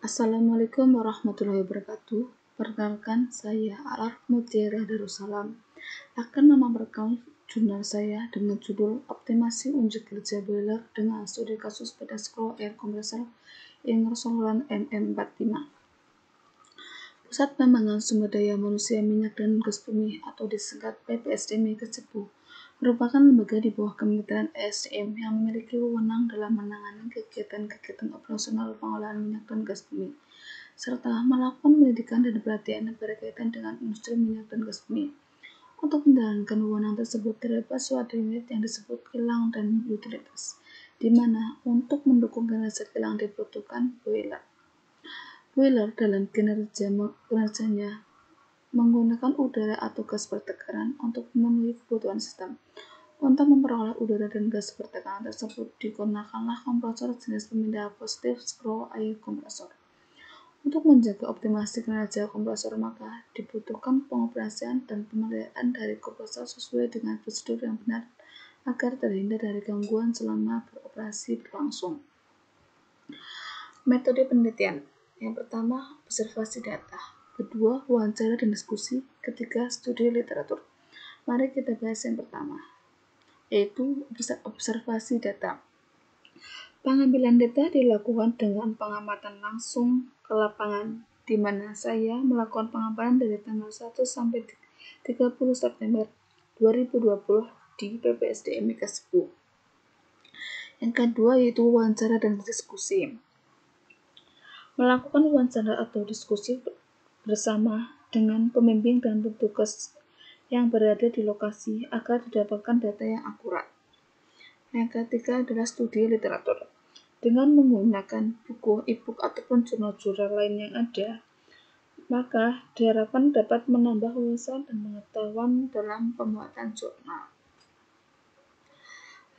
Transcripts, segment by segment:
Assalamualaikum warahmatullahi wabarakatuh. Perkenalkan, saya Alaf Mutiara Darussalam akan memaparkan jurnal saya dengan judul Optimasi Unjuk Kerja Boiler dengan Studi Kasus pada Scroll Air Compressor Ingersoll-Rand MM45. Pusat Pengembangan Sumber Daya Manusia Minyak dan Gas Bumi atau disingkat PPSDM Kesepu merupakan lembaga di bawah Kementerian ESDM yang memiliki wewenang dalam menangani kegiatan-kegiatan operasional pengolahan minyak dan gas bumi, serta melakukan pendidikan dan pelatihan berkaitan dengan industri minyak dan gas bumi. Untuk menjalankan wewenang tersebut terdapat suatu unit yang disebut kilang dan utilitas, di mana untuk mendukung kinerja kilang dibutuhkan boiler. Boiler dalam kinerjanya menggunakan udara atau gas bertekanan untuk memenuhi kebutuhan sistem. Untuk memperoleh udara dan gas bertekanan tersebut digunakanlah kompresor jenis pemindah positif screw air kompresor. Untuk menjaga optimasi kinerja kompresor maka dibutuhkan pengoperasian dan pemeliharaan dari kompresor sesuai dengan prosedur yang benar agar terhindar dari gangguan selama beroperasi berlangsung. Metode penelitian. Yang pertama, observasi data. Kedua, wawancara dan diskusi. Ketiga, studi literatur. Mari kita bahas yang pertama, yaitu observasi data. Pengambilan data dilakukan dengan pengamatan langsung ke lapangan, di mana saya melakukan pengamatan dari tanggal 1 sampai 30 September 2020 di PPSDM Kesepu. Yang kedua yaitu wawancara dan diskusi. Melakukan wawancara atau diskusi bersama dengan pembimbing dan petugas yang berada di lokasi agar didapatkan data yang akurat. Yang ketiga adalah studi literatur. Dengan menggunakan buku, e-book ataupun jurnal-jurnal lain yang ada, maka diharapkan dapat menambah wawasan dan pengetahuan dalam pembuatan jurnal.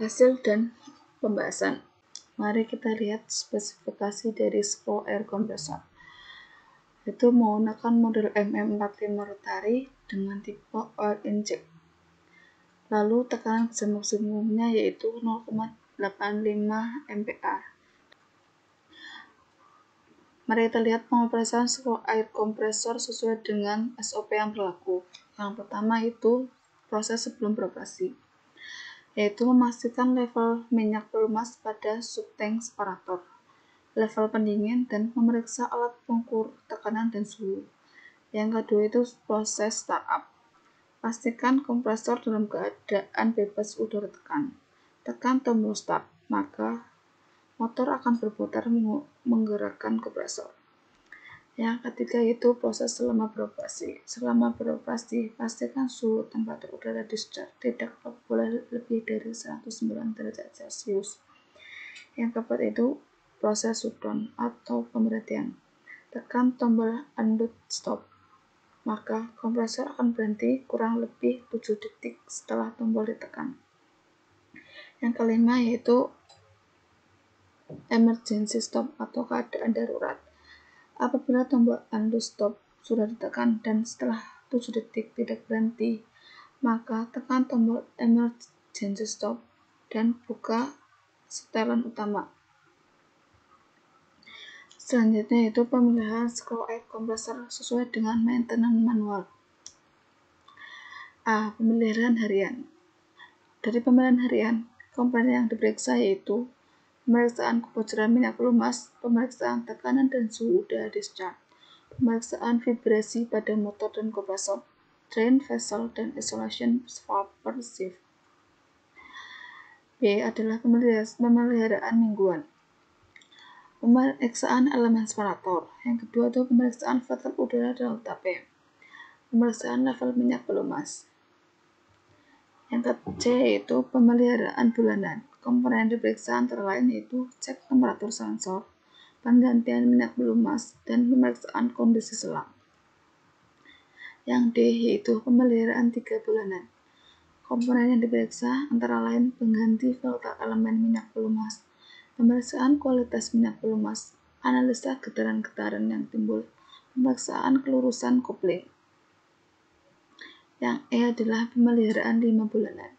Hasil dan pembahasan. Mari kita lihat spesifikasi dari screw air compressor. Itu menggunakan model MM45 rotary dengan tipe oil inject. Lalu tekanan maksimumnya yaitu 0,85 MPa. Mari kita lihat pengoperasian screw air kompresor sesuai dengan SOP yang berlaku. Yang pertama itu proses sebelum beroperasi, yaitu memastikan level minyak pelumas pada subtank separator, level pendingin, dan memeriksa alat pengukur tekanan dan suhu. Yang kedua itu proses startup. Pastikan kompresor dalam keadaan bebas udara tekan. Tekan tombol start, maka motor akan berputar menggerakkan kompresor. Yang ketiga itu proses selama beroperasi. Selama beroperasi, pastikan suhu temperatur udara discharge tidak boleh lebih dari 109 derajat Celcius. Yang keempat itu proses shutdown atau pemberhentian. Tekan tombol undo stop, maka kompresor akan berhenti kurang lebih 7 detik setelah tombol ditekan. Yang kelima yaitu emergency stop atau keadaan darurat. Apabila tombol undo stop sudah ditekan dan setelah 7 detik tidak berhenti, maka tekan tombol emergency stop dan buka setelan utama. Selanjutnya yaitu pemeliharaan screw air compressor sesuai dengan maintenance manual. A. Pemeliharaan harian. Dari pemeliharaan harian, komponen yang diperiksa yaitu pemeriksaan kebocoran minyak pelumas, pemeriksaan tekanan dan suhu udara discharge, pemeriksaan vibrasi pada motor dan kompresor, drain vessel, dan isolation valve per shift. B. Adalah pemeliharaan mingguan. Pemeriksaan elemen separator. Yang kedua itu pemeriksaan filter udara dan utape. Pemeriksaan level minyak pelumas. Yang ke-C yaitu pemeliharaan bulanan. Komponen yang diperiksa antara lain yaitu cek temperatur sensor, penggantian minyak pelumas, dan pemeriksaan kondisi selang. Yang D yaitu pemeliharaan 3 bulanan. Komponen yang diperiksa antara lain pengganti filter elemen minyak pelumas, pemeriksaan kualitas minyak pelumas, analisa getaran-getaran yang timbul, pemeriksaan kelurusan kopling. Yang E adalah pemeliharaan 5 bulanan.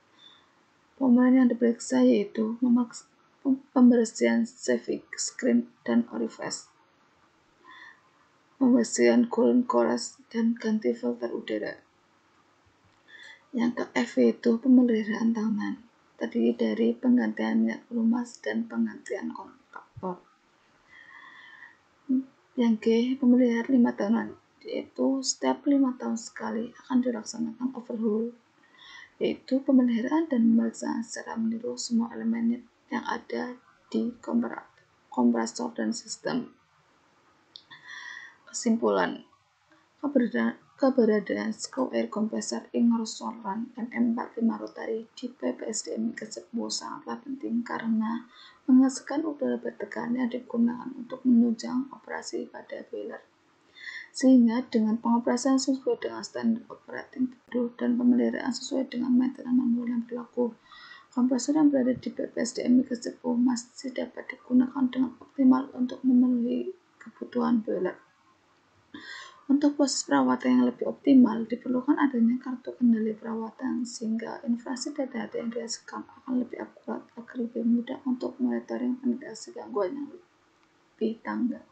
Komponen yang diperiksa yaitu pembersihan safety screen dan orifice. pembersihan coolant coils, dan ganti filter udara. Yang ke F yaitu pemeliharaan taman, terdiri dari penggantian minyak pelumas dan penggantian kontaktor. Yang G, pemeliharaan 5 tahunan, yaitu setiap 5 tahun sekali akan dilaksanakan overhaul, yaitu pemeliharaan dan pemeriksaan secara menyeluruh semua elemen yang ada di kompresor dan sistem. Kesimpulan, keberadaan Screw Air Compressor Ingersoll Run MM45 Rotary di PPSDM Kesepuh sangatlah penting karena menghasilkan udara bertegangan yang digunakan untuk menunjang operasi pada boiler. Sehingga dengan pengoperasian sesuai dengan standar operating procedure dan pemeliharaan sesuai dengan maintenance manual yang berlaku, kompresor yang berada di PPSDM Kesepuh masih dapat digunakan dengan optimal untuk memenuhi kebutuhan boiler. Untuk proses perawatan yang lebih optimal, diperlukan adanya kartu kendali perawatan sehingga informasi data yang dihasilkan akan lebih akurat agar lebih mudah untuk monitoring penegasan gangguan yang lebih tanggap.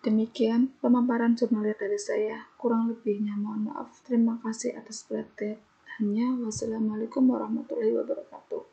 Demikian pemaparan jurnalis dari saya. Kurang lebihnya mohon maaf. Terima kasih atas perhatiannya. Wassalamualaikum warahmatullahi wabarakatuh.